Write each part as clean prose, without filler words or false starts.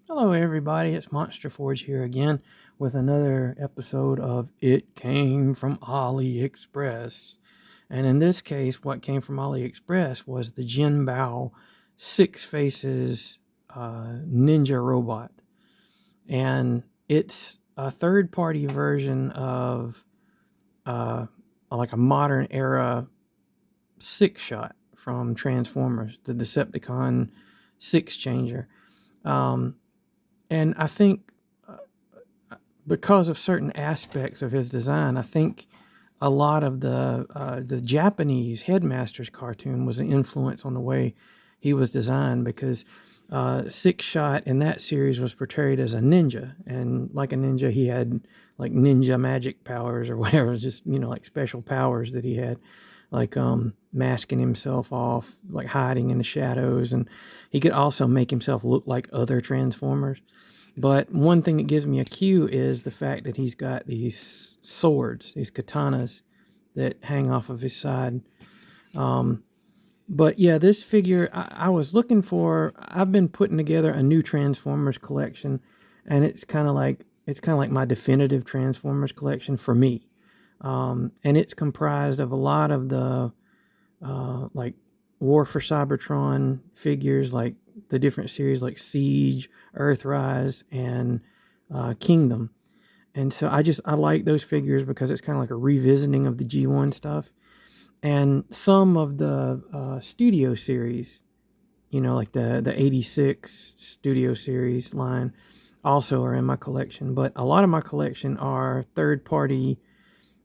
Hello, everybody. It's Monster Forge here again with another episode of It Came from Aliexpress. And in this case, what came from Aliexpress was the Jinbao Six Faces ninja robot. And it's a third party version of uh, like a modern era six shot from Transformers, the Decepticon six changer. Um, and I think because of certain aspects of his design, I think a lot of the Japanese Headmasters cartoon was an influence on the way he was designed because Six Shot in that series was portrayed as a ninja, and like a ninja, he had like ninja magic powers or whatever, just like special powers that he had, like masking himself off, like hiding in the shadows, and he could also make himself look like other Transformers. But one thing that gives me a cue is the fact that he's got these swords, these katanas that hang off of his side. Um, but yeah, this figure I was looking for. I've been putting together a new Transformers collection, and it's kind of like my definitive Transformers collection for me. And it's comprised of a lot of the like War for Cybertron figures, like the different series like Siege, Earthrise, and Kingdom. And so I like those figures because it's kind of like a revisiting of the G1 stuff. And some of the studio series, like the 86 studio series line, also are in my collection. But a lot of my collection are third party.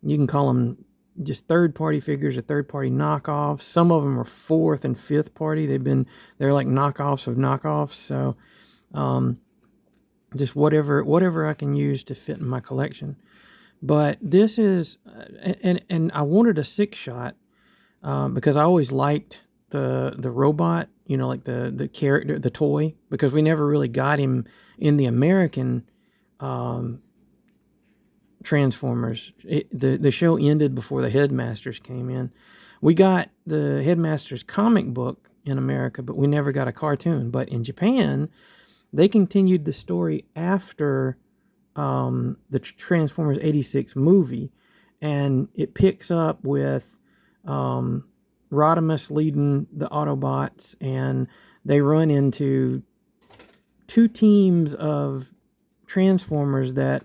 You can call them just third party figures or third party knockoffs. Some of them are fourth and fifth party. They're like knockoffs of knockoffs. So um, just whatever I can use to fit in my collection. But this is and I wanted a six shot because I always liked the robot. Like the character, the toy, because we never really got him in the American um, Transformers. The show ended before the Headmasters came in. We got the Headmasters comic book in America, but we never got a cartoon. But in Japan, they continued the story after the Transformers '86 movie, and it picks up with Rodimus leading the Autobots, and they run into two teams of Transformers that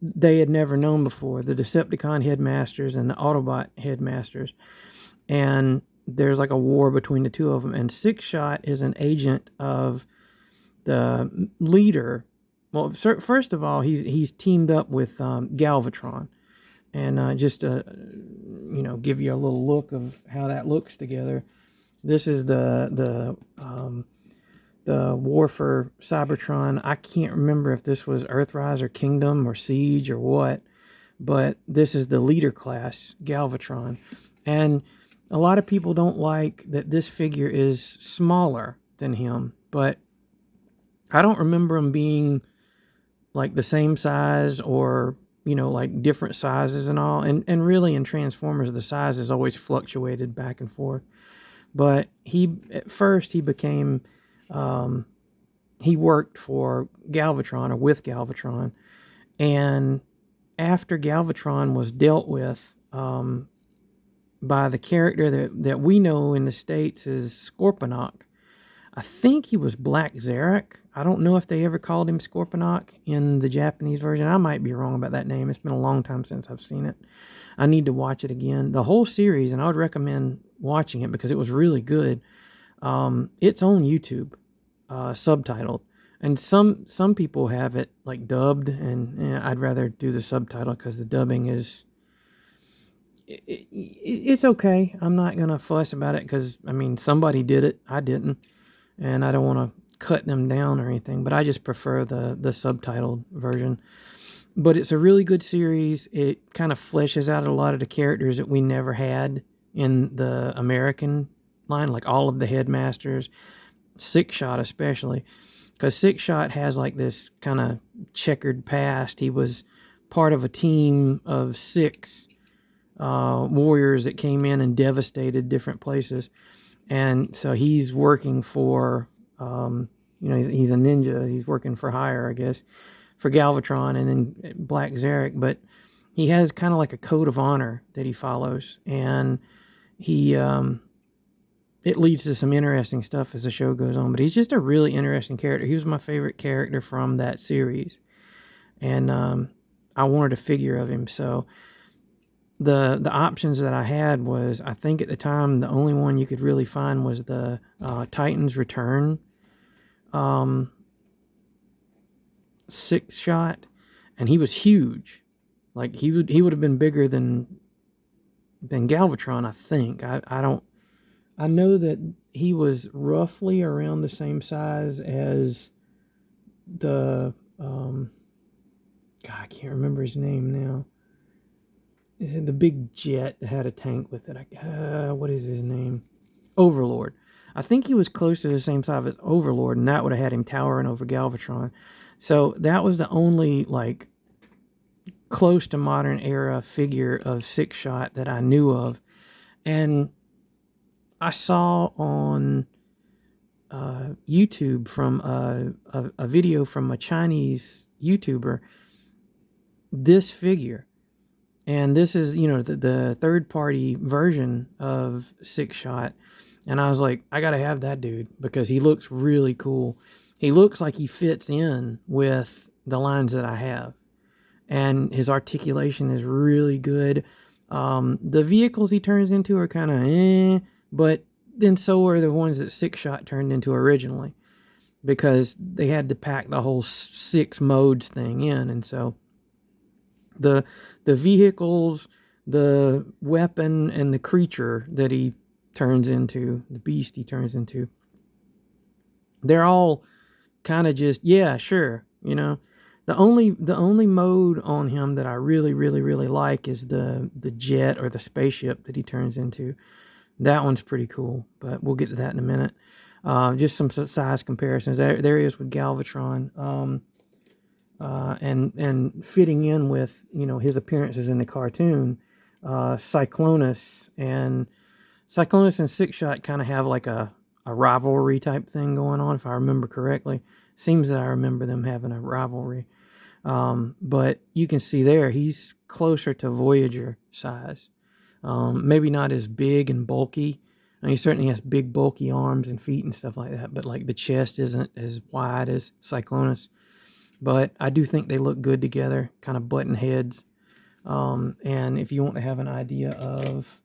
they had never known before, the Decepticon Headmasters and the Autobot Headmasters. And there's like a war between the two of them. And Six Shot is an agent of the leader. Well, first of all, he's teamed up with Galvatron. And just to, give you a little look of how that looks together. This is the War for Cybertron. I can't remember if this was Earthrise or Kingdom or Siege or what, but this is the leader class, Galvatron. And a lot of people don't like that this figure is smaller than him, but I don't remember him being like the same size or, like different sizes and all. And really in Transformers, the size has always fluctuated back and forth. But at first, he became he worked for Galvatron or with Galvatron. And after Galvatron was dealt with by the character that we know in the States as Scorponok, I think he was Black Zarak. I don't know if they ever called him Scorponok in the Japanese version. I might be wrong about that name. It's been a long time since I've seen it. I need to watch it again. The whole series, and I would recommend watching it because it was really good. It's on YouTube, subtitled, and some people have it like dubbed, and I'd rather do the subtitle because the dubbing is it's okay. I'm not gonna fuss about it because I mean somebody did it, I didn't, and I don't want to cut them down or anything. But I just prefer the subtitled version. But it's a really good series. It kind of fleshes out a lot of the characters that we never had in the American line, like all of the Headmasters, Six Shot especially, because Six Shot has like this kind of checkered past. He was part of a team of six warriors that came in and devastated different places, and so he's working for You know, he's a ninja. He's working for hire, I guess, for Galvatron and then Black Zarek. But he has kind of like a code of honor that he follows, and he it leads to some interesting stuff as the show goes on. But he's just a really interesting character. He was my favorite character from that series, and I wanted a figure of him. So the options that I had was, I think at the time the only one you could really find was the Titans Return 6-shot, and he was huge. Like he would have been bigger than Galvatron, I think. I know that he was roughly around the same size as the God, I can't remember his name now. The big jet that had a tank with it. What is his name? Overlord. I think he was close to the same size as Overlord, and that would have had him towering over Galvatron. So that was the only like close to modern era figure of 6-shot that I knew of. And I saw on YouTube from a video from a Chinese YouTuber this figure. And this is, you know, the third-party version of 6-shot. And I was like, I got to have that dude because he looks really cool. He looks like he fits in with the lines that I have. And his articulation is really good. The vehicles he turns into are kind of but then so are the ones that 6-shot turned into originally, because they had to pack the whole 6 modes thing in. And so the vehicles, the weapon, and the creature that he turns into, the beast he turns into, they're all kind of just, yeah, sure, you know. The only mode on him that I really, really, really like is the jet or the spaceship that he turns into. That one's pretty cool, but we'll get to that in a minute. Just some size comparisons. There he is with Galvatron. And fitting in with, you know, his appearances in the cartoon, Cyclonus and 6-shot kind of have like a rivalry type thing going on, if I remember correctly. Seems that I remember them having a rivalry. But you can see there, he's closer to Voyager size. Maybe not as big and bulky. I mean, he certainly has big, bulky arms and feet and stuff like that, but like the chest isn't as wide as Cyclonus. But I do think they look good together, kind of button heads. And if you want to have an idea of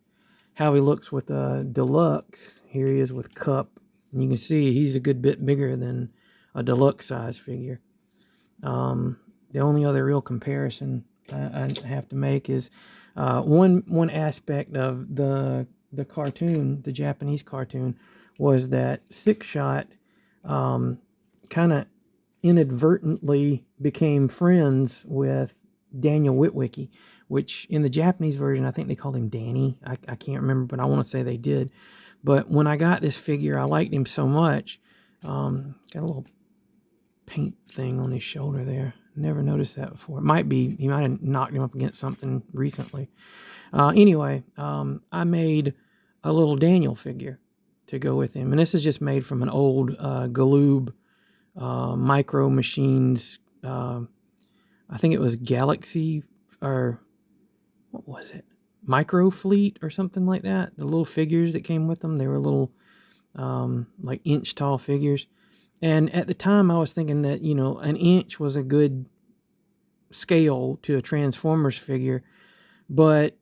how he looks with a deluxe, here he is with Cup. And you can see he's a good bit bigger than a deluxe size figure. The only other real comparison I have to make is one aspect of the cartoon, the Japanese cartoon, was that 6-shot kind of inadvertently became friends with Daniel Witwicky, which in the Japanese version, I think they called him Danny. I can't remember, but I want to say they did. But when I got this figure, I liked him so much. Got a little paint thing on his shoulder there. Never noticed that before. It might be, he might have knocked him up against something recently. Anyway, I made a little Daniel figure to go with him. And this is just made from an old Galoob Micro Machines. I think it was Galaxy, or what was it? Micro Fleet or something like that. The little figures that came with them, they were little like inch tall figures. And at the time I was thinking that, you know, an inch was a good scale to a Transformers figure, but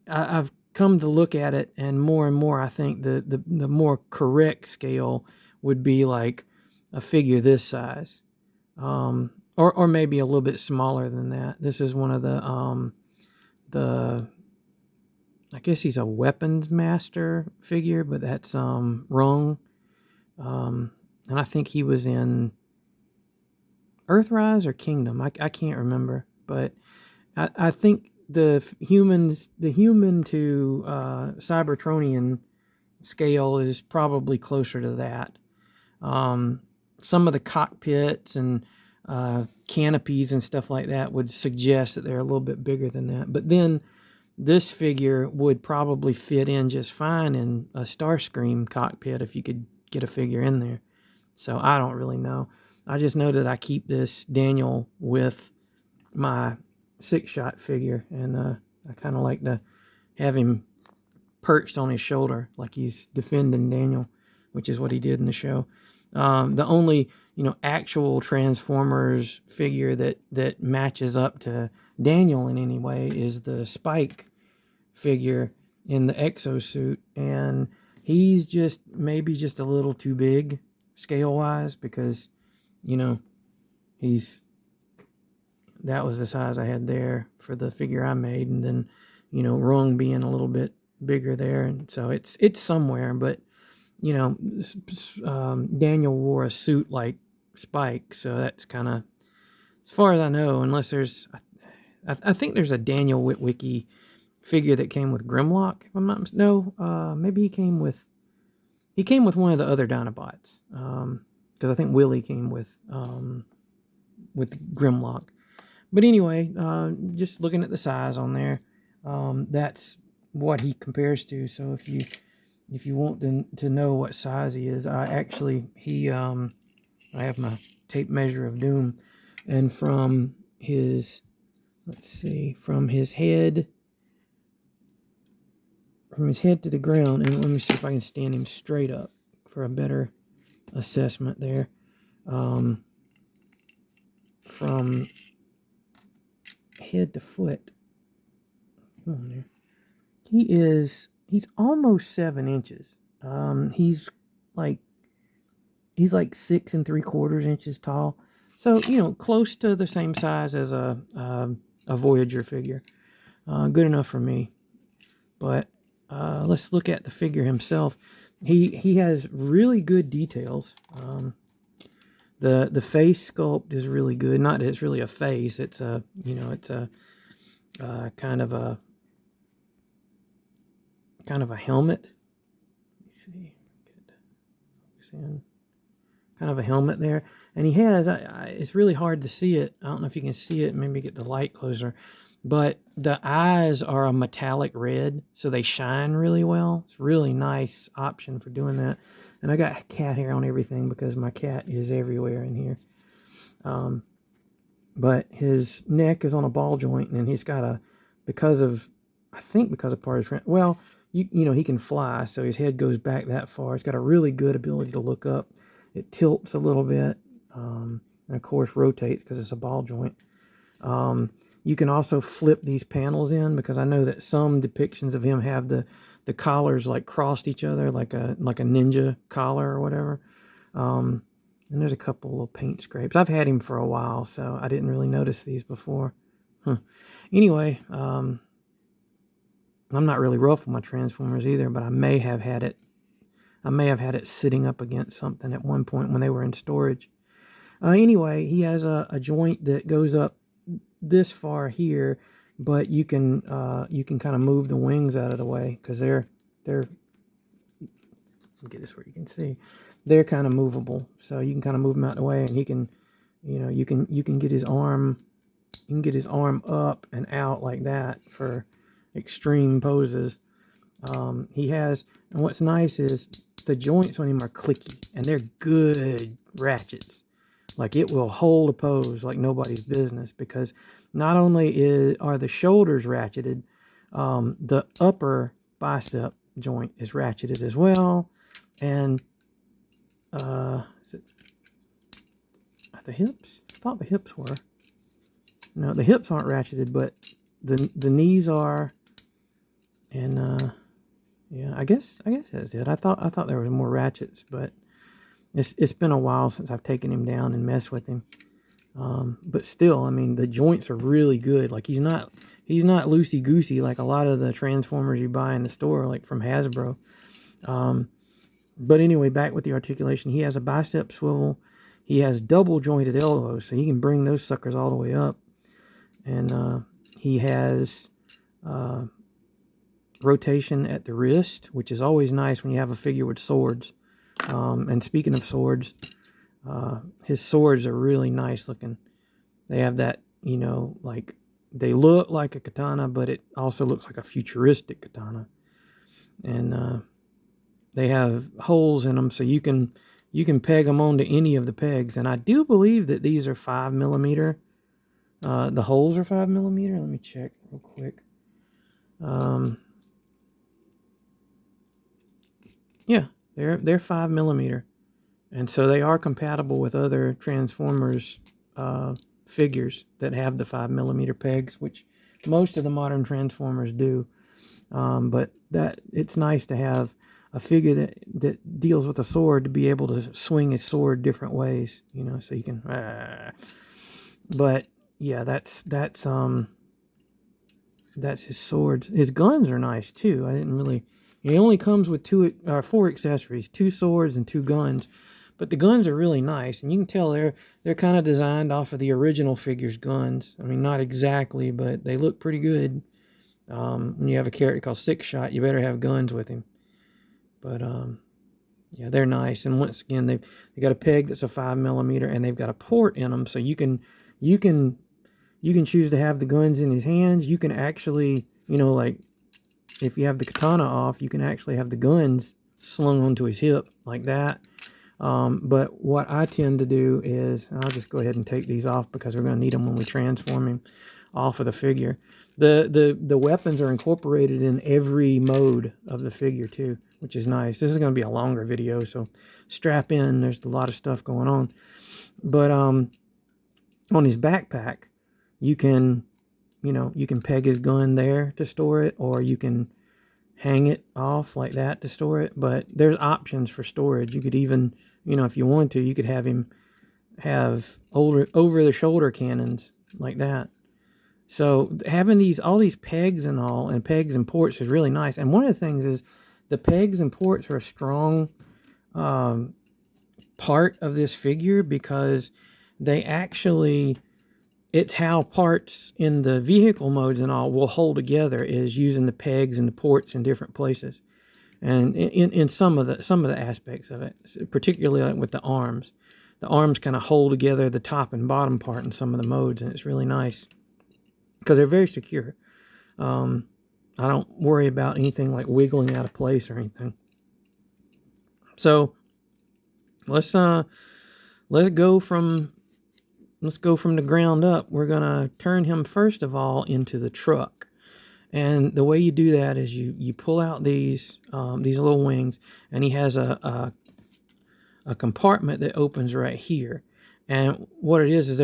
I've come to look at it, and more I think the more correct scale would be like a figure this size, or maybe a little bit smaller than that. This is one of the I guess he's a weapons master figure, but that's wrong. And I think he was in Earthrise or Kingdom. I can't remember, but I think the human to Cybertronian scale is probably closer to that. Some of the cockpits and canopies and stuff like that would suggest that they're a little bit bigger than that. But then this figure would probably fit in just fine in a Starscream cockpit if you could get a figure in there. So I don't really know. I just know that I keep this Daniel with my 6-shot figure, and I kind of like to have him perched on his shoulder like he's defending Daniel, which is what he did in the show. The only actual Transformers figure that matches up to Daniel in any way is the Spike figure in the exosuit, and he's just maybe just a little too big scale wise, because he's that was the size I had there for the figure I made, and then Rung being a little bit bigger there, and so it's somewhere. But Daniel wore a suit like Spike, so that's kind of, as far as I know, unless there's I think there's a Daniel Witwicky figure that came with Grimlock, if I'm not mistaken. No, maybe he came with one of the other Dinobots, because I think Willie came with Grimlock. But anyway, just looking at the size on there, that's what he compares to. So if you want to know what size he is, I have my tape measure of doom, and from his head to the ground, and let me see if I can stand him straight up for a better assessment there. From head to foot, come on there, he's almost 7 inches. He's like 6 3/4 inches tall, so close to the same size as a Voyager figure. Good enough for me. But let's look at the figure himself. He has really good details. The face sculpt is really good. Not that it's really a face. It's a kind of a helmet. Let me see. Kind of a helmet there, and he has. It's really hard to see it. I don't know if you can see it. Maybe get the light closer. But the eyes are a metallic red, so they shine really well. It's a really nice option for doing that. And I got cat hair on everything because my cat is everywhere in here. But his neck is on a ball joint, and he's got because of part of his, well, he can fly, so his head goes back that far. He's got a really good ability to look up. It tilts a little bit, and of course rotates because it's a ball joint. You can also flip these panels in, because I know that some depictions of him have the collars like crossed each other, like a ninja collar or whatever. And there's a couple little paint scrapes. I've had him for a while, so I didn't really notice these before. Anyway, I'm not really rough on my Transformers either, but I may have had it sitting up against something at one point when they were in storage. Anyway, he has a joint that goes up this far here, but you can kind of move the wings out of the way, because they're get this where you can see, they're kind of movable, so you can kind of move them out of the way, and he can, you can get his arm up and out like that for extreme poses. He has, and what's nice is the joints on him are clicky, and they're good ratchets. Like, it will hold a pose like nobody's business, because not only are the shoulders ratcheted, the upper bicep joint is ratcheted as well. And is it the hips? I thought the hips were. No, the hips aren't ratcheted, but the knees are. And yeah, I guess that's it. I thought there was more ratchets, but it's been a while since I've taken him down and messed with him. But still, I mean, the joints are really good. Like, he's not loosey goosey like a lot of the Transformers you buy in the store, like from Hasbro. But anyway, back with the articulation, he has a bicep swivel. He has double jointed elbows, so he can bring those suckers all the way up. And he has rotation at the wrist, which is always nice when you have a figure with swords. And speaking of swords, his swords are really nice looking. They have that, like, they look like a katana, but it also looks like a futuristic katana. And they have holes in them, so you can you can peg them onto any of the pegs. And I do believe that these are 5mm. The holes are 5mm. Let me check real quick. Yeah, they're 5mm. And so they are compatible with other Transformers figures that have the 5mm pegs, which most of the modern Transformers do. But that it's nice to have a figure that deals with a sword to be able to swing his sword different ways, you know, so you can. But yeah, that's his swords. His guns are nice too. I didn't really. He only comes with 4 accessories: 2 swords and 2 guns. But the guns are really nice, and you can tell they're kind of designed off of the original figure's guns. I mean, not exactly, but they look pretty good. When you have a character called Six Shot, you better have guns with him. But yeah, they're nice. And once again, they got a peg that's a 5mm, and they've got a port in them, so you can choose to have the guns in his hands. You can actually, you know, like if you have the katana off, you can actually have the guns slung onto his hip like that. But what I tend to do is, I'll just go ahead and take these off because we're going to need them when we transform him off of the figure. The weapons are incorporated in every mode of the figure too, which is nice. This is going to be a longer video, so strap in. There's a lot of stuff going on. But on his backpack, you can peg his gun there to store it, or you can hang it off like that to store it. But there's options for storage. You could even, if you want to, you could have him have over-the-shoulder cannons like that. So having all these pegs and pegs and ports is really nice. And one of the things is the pegs and ports are a strong part of this figure, because they actually, it's how parts in the vehicle modes and all will hold together, is using the pegs and the ports in different places. And in some of the aspects of it, particularly like with the arms kind of hold together the top and bottom part in some of the modes, and it's really nice because they're very secure. I don't worry about anything like wiggling out of place or anything. So let's go from the ground up. We're gonna turn him first of all into the truck, and the way you do that is you pull out these little wings, and he has a compartment that opens right here. And what it is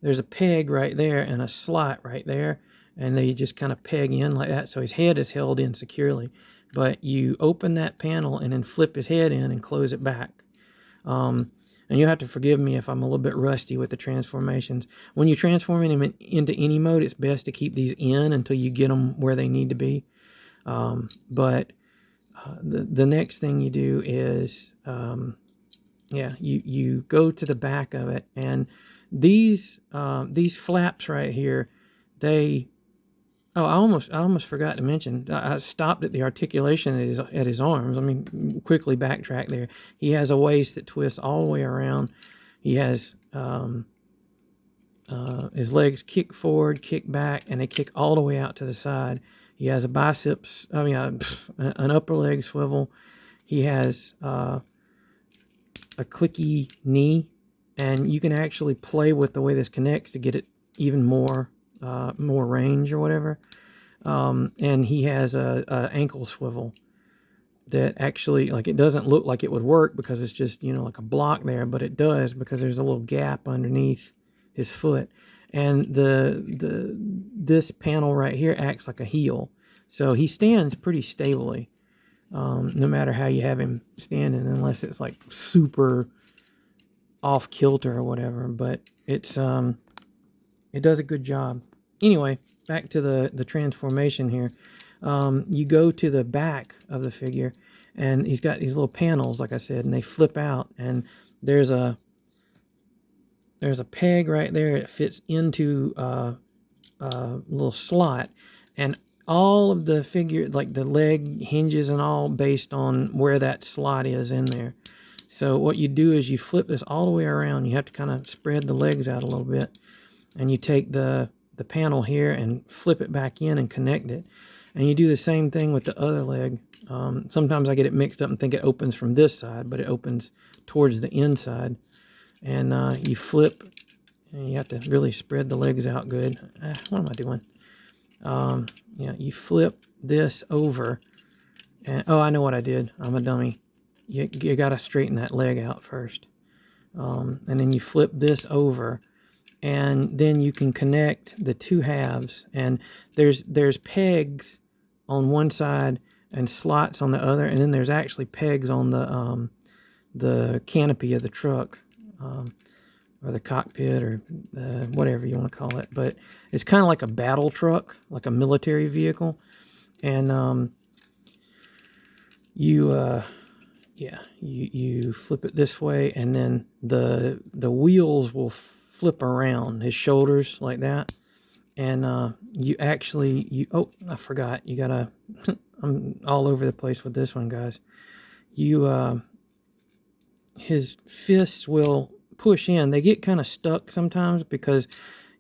there's a peg right there and a slot right there, and they just kind of peg in like that, so his head is held in securely. But you open that panel and then flip his head in and close it back. And you'll have to forgive me if I'm a little bit rusty with the transformations. When you're transforming him into any mode, it's best to keep these in until you get them where they need to be. But the next thing you do is, you go to the back of it, and these flaps right here, I almost forgot to mention, I stopped at the articulation at his arms. Let me quickly backtrack there. He has a waist that twists all the way around. He has his legs kick forward, kick back, and they kick all the way out to the side. He has an upper leg swivel. He has a clicky knee, and you can actually play with the way this connects to get it even more range or whatever. And he has a ankle swivel that actually, like, it doesn't look like it would work because it's just, like a block there, but it does, because there's a little gap underneath his foot. And this panel right here acts like a heel, so he stands pretty stably, no matter how you have him standing, unless it's like super off kilter or whatever. But it does a good job. Anyway, back to the transformation here. You go to the back of the figure, and he's got these little panels, like I said, and they flip out, and there's a peg right there. It fits into a little slot, and all of the figure, like the leg hinges and all, based on where that slot is in there. So what you do is you flip this all the way around. You have to kind of spread the legs out a little bit, and you take the panel here and flip it back in and connect it. And you do the same thing with the other leg. Sometimes I get it mixed up and think it opens from this side, but it opens towards the inside. And you flip, and you have to really spread the legs out good. What am I doing? Yeah, you flip this over. And oh, I know what I did. I'm a dummy. You got to straighten that leg out first. And then you flip this over, and then you can connect the two halves. And there's pegs on one side and slots on the other, and then there's actually pegs on the canopy of the truck, or the cockpit, or whatever you want to call it. But it's kind of like a battle truck, like a military vehicle. And you flip it this way, and then the wheels will flip around his shoulders like that. And oh, I forgot, you gotta I'm all over the place with this one, guys. His fists will push in. They get kind of stuck sometimes, because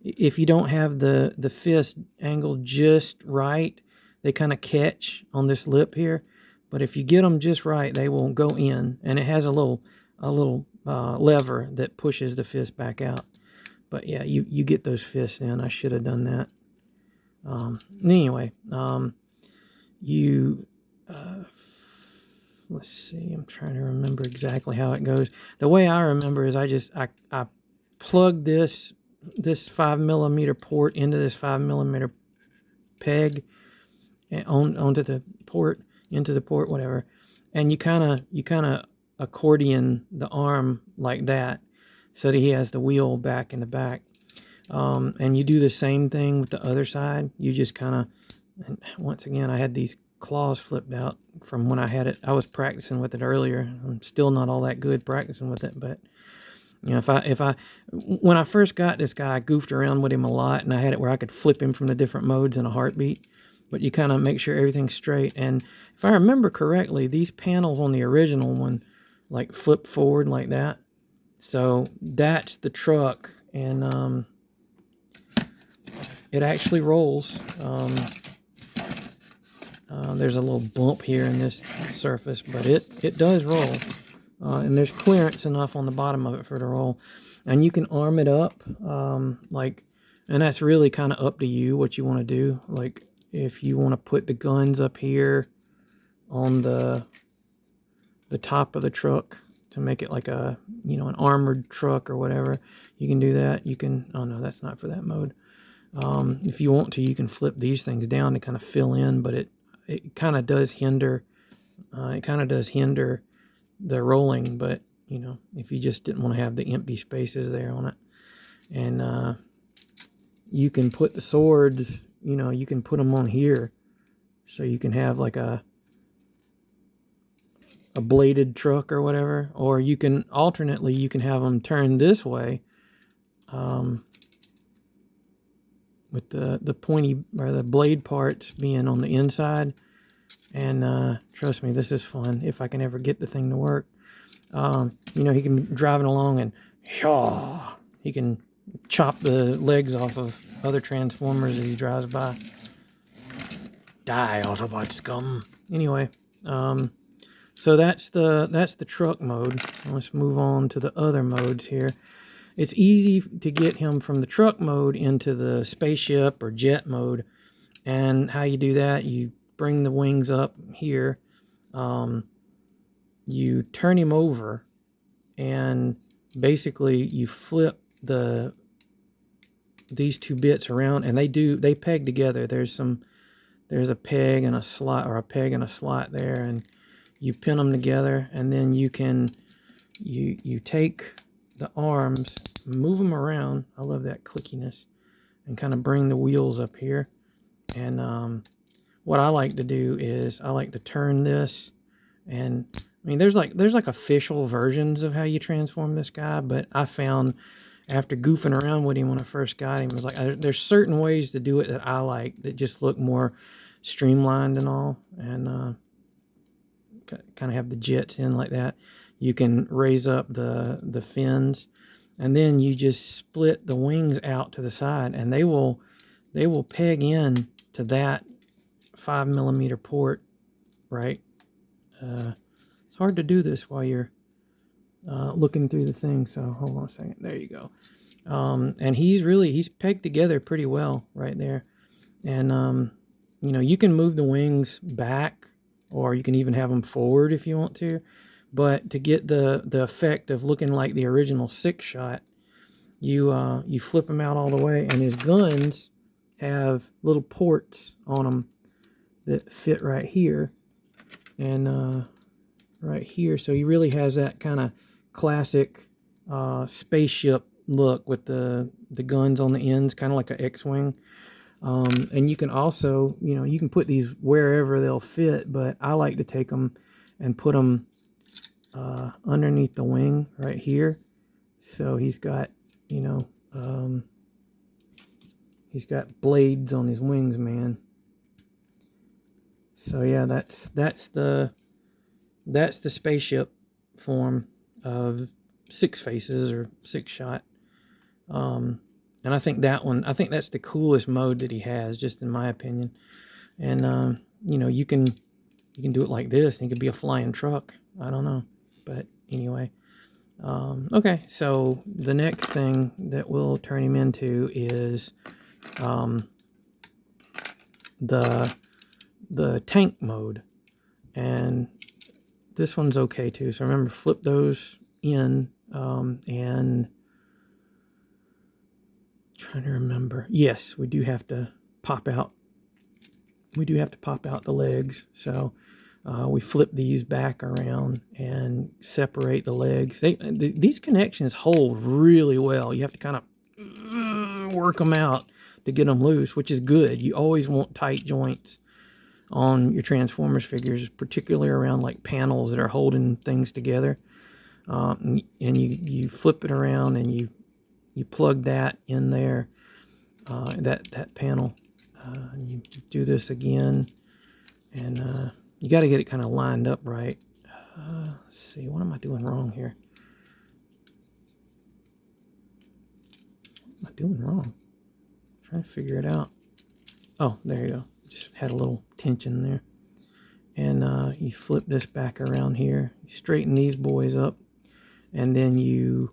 if you don't have the fist angled just right, they kind of catch on this lip here. But if you get them just right, they will go in, and it has a little lever that pushes the fist back out. But yeah, you get those fists in. I should have done that. Anyway, let's see. I'm trying to remember exactly how it goes. The way I remember is I plug this 5mm port into this 5mm peg, and onto the port, into the port, whatever. And you kind of accordion the arm like that, so that he has the wheel back in the back. And you do the same thing with the other side. You just kind of, and once again, I had these claws flipped out from when I had it. I was practicing with it earlier. I'm still not all that good practicing with it, but you know, when I first got this guy, I goofed around with him a lot, and I had it where I could flip him from the different modes in a heartbeat. But you kind of make sure everything's straight. And if I remember correctly, these panels on the original one like flip forward like that. So that's the truck, and it actually rolls. There's a little bump here in this surface, but it does roll. And there's clearance enough on the bottom of it for it to roll. And you can arm it up, and that's really kind of up to you what you want to do. Like, if you want to put the guns up here on the top of the truck to make it like a, an armored truck or whatever, you can do that. You can, oh no, that's not for that mode. If you want to, you can flip these things down to kind of fill in, but it kind of does hinder, the rolling. But, if you just didn't want to have the empty spaces there on it. And you can put the swords, you can put them on here, so you can have like a bladed truck or whatever. Or you can alternately, you can have them turn this way, with the pointy, or the blade parts being on the inside. And trust me, this is fun if I can ever get the thing to work. He can be driving along, and he can chop the legs off of other Transformers as he drives by. Die, Autobot scum. Anyway, so that's the truck mode. Let's move on to the other modes here. It's easy to get him from the truck mode into the spaceship or jet mode. And how you do that, you bring the wings up here. You turn him over, and basically you flip these two bits around, and they peg together. There's a peg and a slot, or a peg and a slot there, and you pin them together, and then you take the arms, move them around. I love that clickiness, and kind of bring the wheels up here. And what I like to do is I like to turn this, and I mean, there's like official versions of how you transform this guy, but I found after goofing around with him when I first got him, it was like there's certain ways to do it that I like, that just look more streamlined and all, and kind of have the jets in like that. You can raise up the fins, and then you just split the wings out to the side, and they will peg in to that 5mm port, right? It's hard to do this while you're looking through the thing, so hold on a second. There you go. And he's pegged together pretty well right there. And you know, you can move the wings back, or you can even have them forward if you want to, but to get the effect of looking like the original 6-shot, you flip them out all the way, and his guns have little ports on them that fit right here and right here. So he really has that kind of classic spaceship look with the guns on the ends, kind of like an X-wing. And you can also, you know, you can put these wherever they'll fit, but I like to take them and put them underneath the wing right here. So he's got, you know, he's got blades on his wings, man. So yeah, that's the spaceship form of 6 faces or 6-shot. And I think that's the coolest mode that he has, just in my opinion. And you know, you can do it like this. He could be a flying truck. I don't know, but anyway. Okay, so the next thing that we'll turn him into is the tank mode, and this one's okay too. So remember, flip those in, and trying to remember. Yes, we do have to pop out. We do have to pop out the legs. So we flip these back around and separate the legs. These connections hold really well. You have to kind of work them out to get them loose, which is good. You always want tight joints on your Transformers figures, particularly around like panels that are holding things together. And you flip it around and you plug that in there, that panel. You do this again, and you got to get it kind of lined up right. Let's see, what am I doing wrong here? What am I doing wrong? I'm trying to figure it out. Oh, there you go. Just had a little tension there. And you flip this back around here. You straighten these boys up, and then you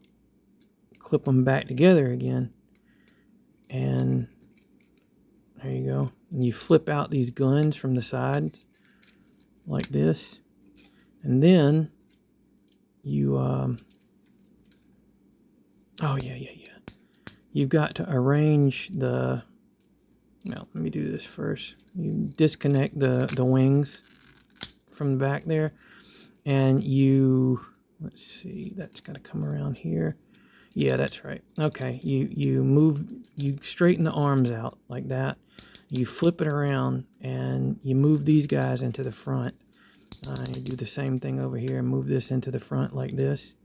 clip them back together again. And there you go. And you flip out these guns from the sides like this. And then you, oh yeah. You've got to arrange the, well, let me do this first. You disconnect the wings from the back there. And you, let's see, that's got to come around here. Yeah, that's right. Okay, you straighten the arms out like that. You flip it around and you move these guys into the front. You do the same thing over here and move this into the front like this.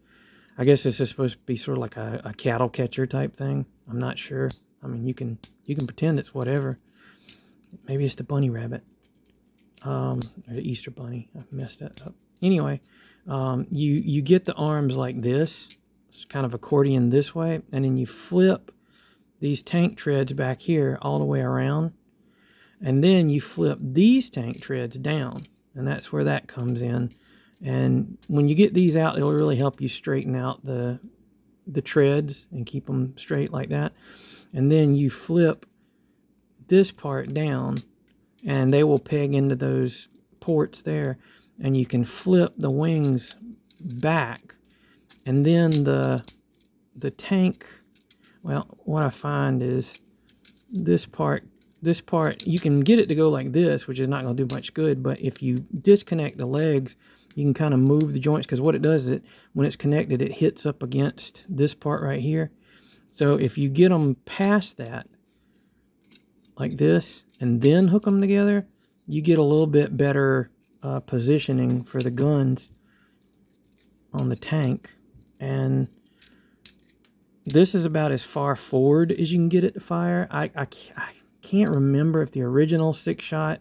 I guess this is supposed to be sort of like a cattle catcher type thing. I'm not sure. I mean, you can pretend it's whatever. Maybe it's the bunny rabbit, or the Easter bunny. I've messed that up. Anyway, you get the arms like this. It's kind of accordion this way, and then you flip these tank treads back here all the way around, and then you flip these tank treads down, and that's where that comes in. And when you get these out, it'll really help you straighten out the treads and keep them straight like that. And then you flip this part down, and they will peg into those ports there, and you can flip the wings back. And then the tank, well, what I find is this part, you can get it to go like this, which is not going to do much good. But if you disconnect the legs, you can kind of move the joints, because what it does is when it's connected, it hits up against this part right here. So if you get them past that, like this, and then hook them together, you get a little bit better positioning for the guns on the tank. And this is about as far forward as you can get it to fire. I can't remember if the original 6-shot,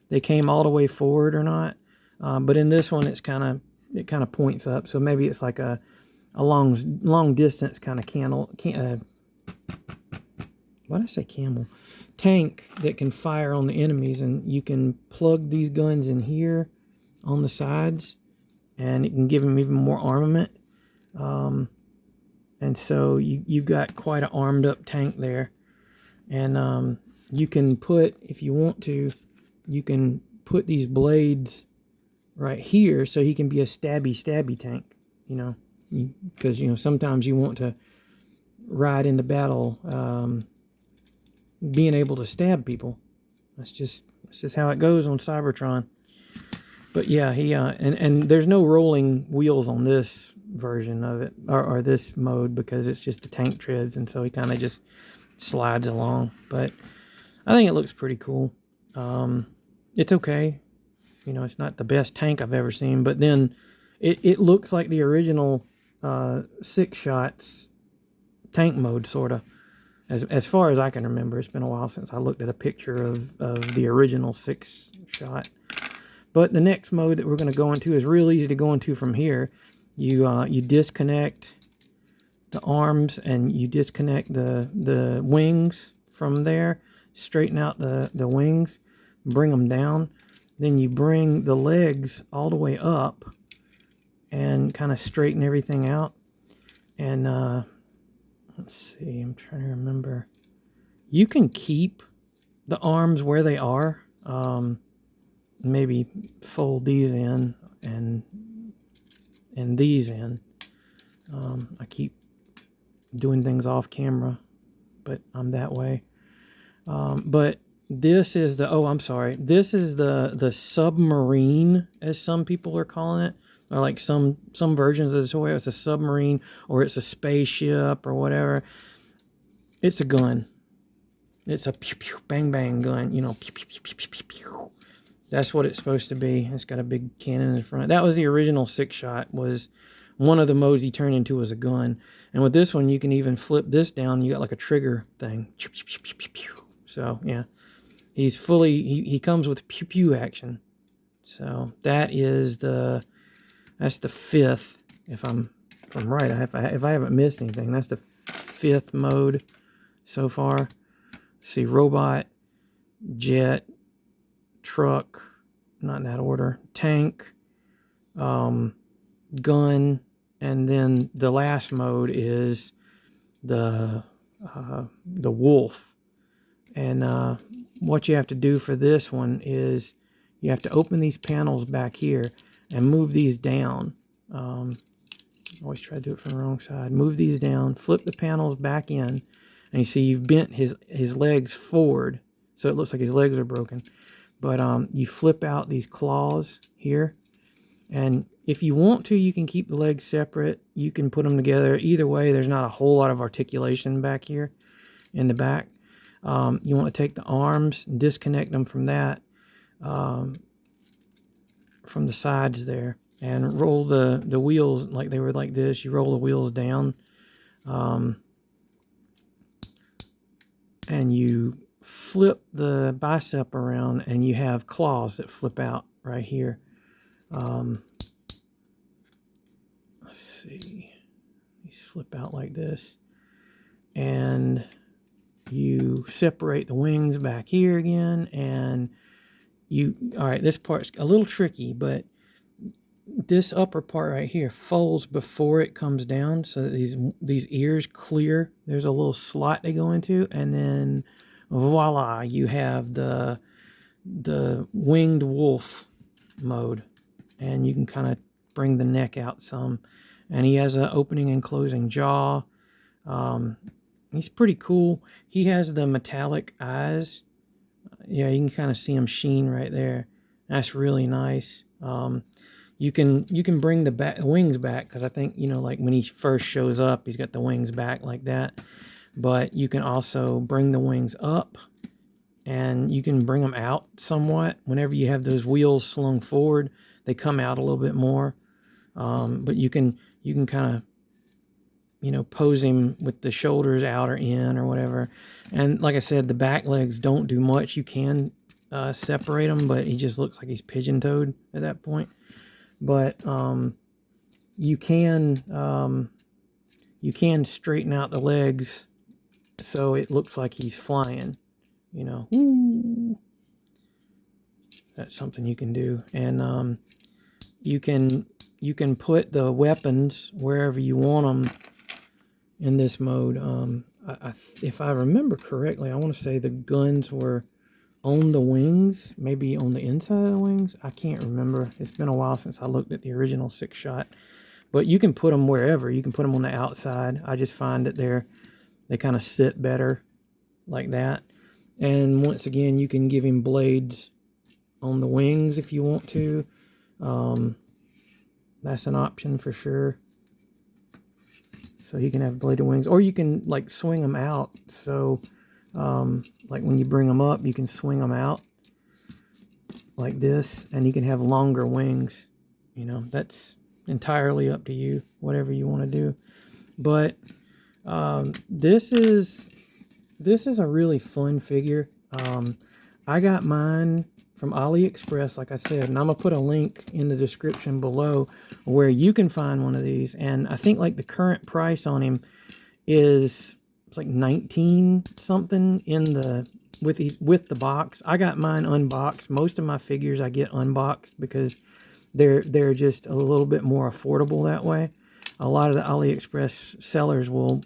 they came all the way forward or not. But in this one, it kind of points up. So maybe it's like a long distance kind of what did I say? tank that can fire on the enemies, and you can plug these guns in here on the sides, and it can give them even more armament. And so you've got quite an armed up tank there. And you can put, if you want to, you can put these blades right here so he can be a stabby tank, you know, because, you know, sometimes you want to ride into battle being able to stab people. That's just how it goes on Cybertron. But yeah, he and there's no rolling wheels on this version of it, or this mode, because it's just the tank treads, and so he kind of just slides along. But I think it looks pretty cool. It's okay. You know, it's not the best tank I've ever seen, but then it looks like the original 6 shots tank mode, sort of. As far as I can remember, it's been a while since I looked at a picture of the original 6 shot. But the next mode that we're going to go into is real easy to go into from here. You disconnect the arms and you disconnect the wings from there. Straighten out the wings, bring them down. Then you bring the legs all the way up and kind of straighten everything out. And let's see, I'm trying to remember. You can keep the arms where they are. Maybe fold these in and these in. I keep doing things off camera, but I'm that way. But this is the, oh, I'm sorry. This is the submarine, as some people are calling it. Or like some versions of the toy, it's a submarine or it's a spaceship or whatever. It's a gun. It's a pew pew bang bang gun, you know, pew pew pew pew pew pew. That's what it's supposed to be. It's got a big cannon in front. That was the original 6 shot, was one of the modes he turned into as a gun. And with this one, you can even flip this down. You got like a trigger thing. So, yeah. He's fully, he comes with pew pew action. So, that is that's the 5th, if I'm right. If I haven't missed anything, that's the 5th mode so far. Let's see, robot, jet, truck, not in that order, tank, gun, and then the last mode is the wolf. And what you have to do for this one is you have to open these panels back here and move these down. Always try to do it from the wrong side. Move these down, flip the panels back in, and you see you've bent his legs forward, so it looks like his legs are broken. But you flip out these claws here, and if you want to, you can keep the legs separate. You can put them together. Either way, there's not a whole lot of articulation back here in the back. You want to take the arms and disconnect them from that, from the sides there, and roll the wheels like they were like this. You roll the wheels down, and you flip the bicep around, and you have claws that flip out right here. Let's see. These flip out like this, and you separate the wings back here again, and all right, this part's a little tricky, but this upper part right here folds before it comes down, so that these ears clear. There's a little slot they go into, and then voila, you have the winged wolf mode, and you can kind of bring the neck out some, and he has an opening and closing jaw. He's pretty cool. He has the metallic eyes. Yeah, you can kind of see him sheen right there. That's really nice. You can bring the wings back, because I think, you know, like when he first shows up, he's got the wings back like that. But you can also bring the wings up, and you can bring them out somewhat. Whenever you have those wheels slung forward, they come out a little bit more. But you can kind of, you know, pose him with the shoulders out or in or whatever. And like I said, the back legs don't do much. You can separate them, but he just looks like he's pigeon-toed at that point. But you can straighten out the legs so it looks like he's flying. you know, woo, that's something you can do. And you can put the weapons wherever you want them in this mode. If I remember correctly, I want to say the guns were on the wings, maybe on the inside of the wings. I can't remember. It's been a while since I looked at the original 6-shot. But you can put them wherever. You can put them on the outside. I just find that they kind of sit better like that. And once again, you can give him blades on the wings if you want to. That's an option for sure. So he can have bladed wings, or you can like swing them out. So like when you bring them up, you can swing them out like this, and you can have longer wings. You know, that's entirely up to you, whatever you want to do. But this is a really fun figure. I got mine from Aliexpress, like I said, and I'm gonna put a link in the description below where you can find one of these. And I think like the current price on him is, it's like 19 something in the with the box. I got mine unboxed. Most of my figures I get unboxed because they're just a little bit more affordable that way. A lot of the AliExpress sellers will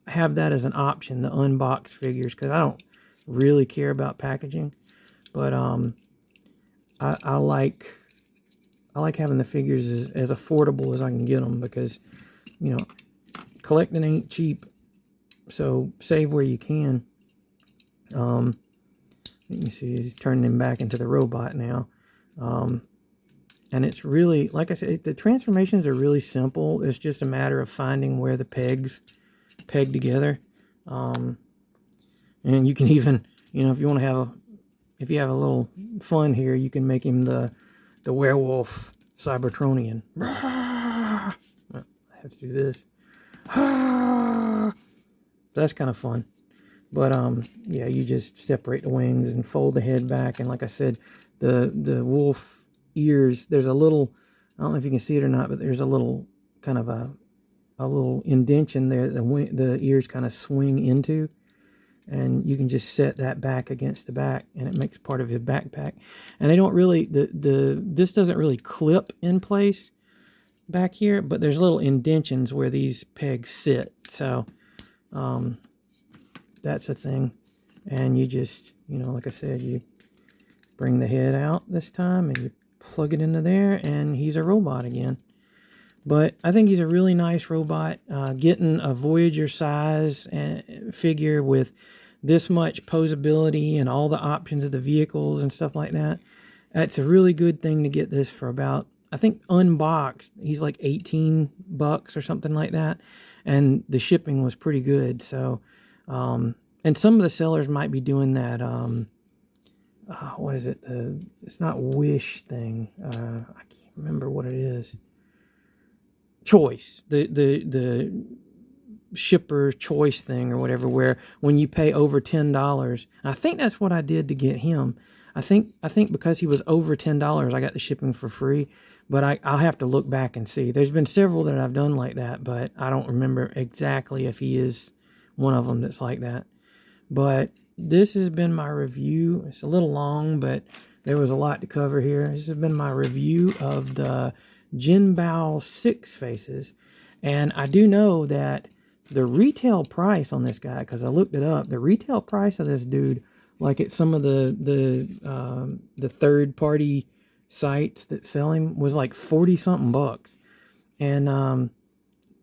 have that as an option, the unboxed figures, because I don't really care about packaging. But I like having the figures as affordable as I can get them, because, you know, collecting ain't cheap. So save where you can. You can see he's turning him back into the robot now. And it's really, like I said, the transformations are really simple. It's just a matter of finding where the pegs peg together. And you can even, you know, if you want to have if you have a little fun here, you can make him the werewolf Cybertronian. I have to do this. That's kind of fun. But yeah, you just separate the wings and fold the head back. And like I said, the wolf ears, there's a little, I don't know if you can see it or not, but there's a little kind of a little indentation there the ears kind of swing into. And you can just set that back against the back, and it makes part of his backpack. And they don't really, this doesn't really clip in place back here, but there's little indentions where these pegs sit. So that's a thing. And you just, you know, like I said, you bring the head out this time and you plug it into there, and he's a robot again. But I think he's a really nice robot. Getting a Voyager size figure with this much posability and all the options of the vehicles and stuff like that, that's a really good thing to get this for about, I think unboxed, he's like $18 or something like that. And the shipping was pretty good. So, and some of the sellers might be doing that, what is it? It's not Wish thing. I can't remember what it is. Choice, the shipper choice thing or whatever, where when you pay over $10, I think that's what I did to get him. I think because he was over $10, I got the shipping for free. But I'll have to look back and see. There's been several that I've done like that, but I don't remember exactly if he is one of them that's like that. But this has been my review. It's a little long, but there was a lot to cover here. This has been my review of the Jinbao 6 faces. And I do know that the retail price on this guy, because I looked it up, the retail price of this dude, like at some of the third-party sites that sell him, was like 40-something bucks. And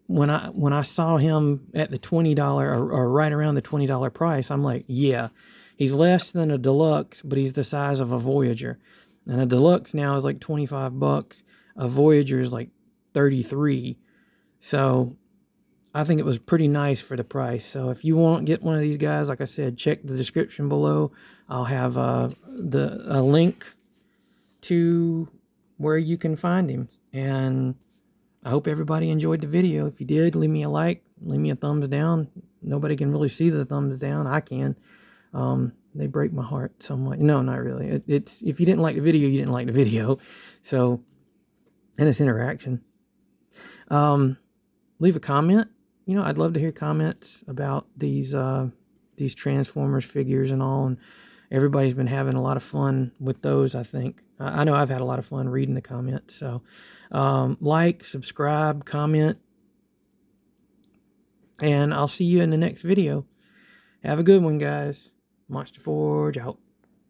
when I saw him at the $20 or right around the $20 price, I'm like, yeah, he's less than a deluxe, but he's the size of a Voyager. And a deluxe now is like 25 bucks. A Voyager is like 33. So I think it was pretty nice for the price. So if you want to get one of these guys, like I said, check the description below. I'll have a link to where you can find him. And I hope everybody enjoyed the video. If you did, leave me a like, leave me a thumbs down. Nobody can really see the thumbs down. I can. They break my heart so much. No, not really. It's if you didn't like the video, you didn't like the video. So, and it's interaction. Leave a comment. You know, I'd love to hear comments about these these Transformers figures and all, and everybody's been having a lot of fun with those, I think. I know I've had a lot of fun reading the comments. So like, subscribe, comment, and I'll see you in the next video. Have a good one, guys. Monster Forge out.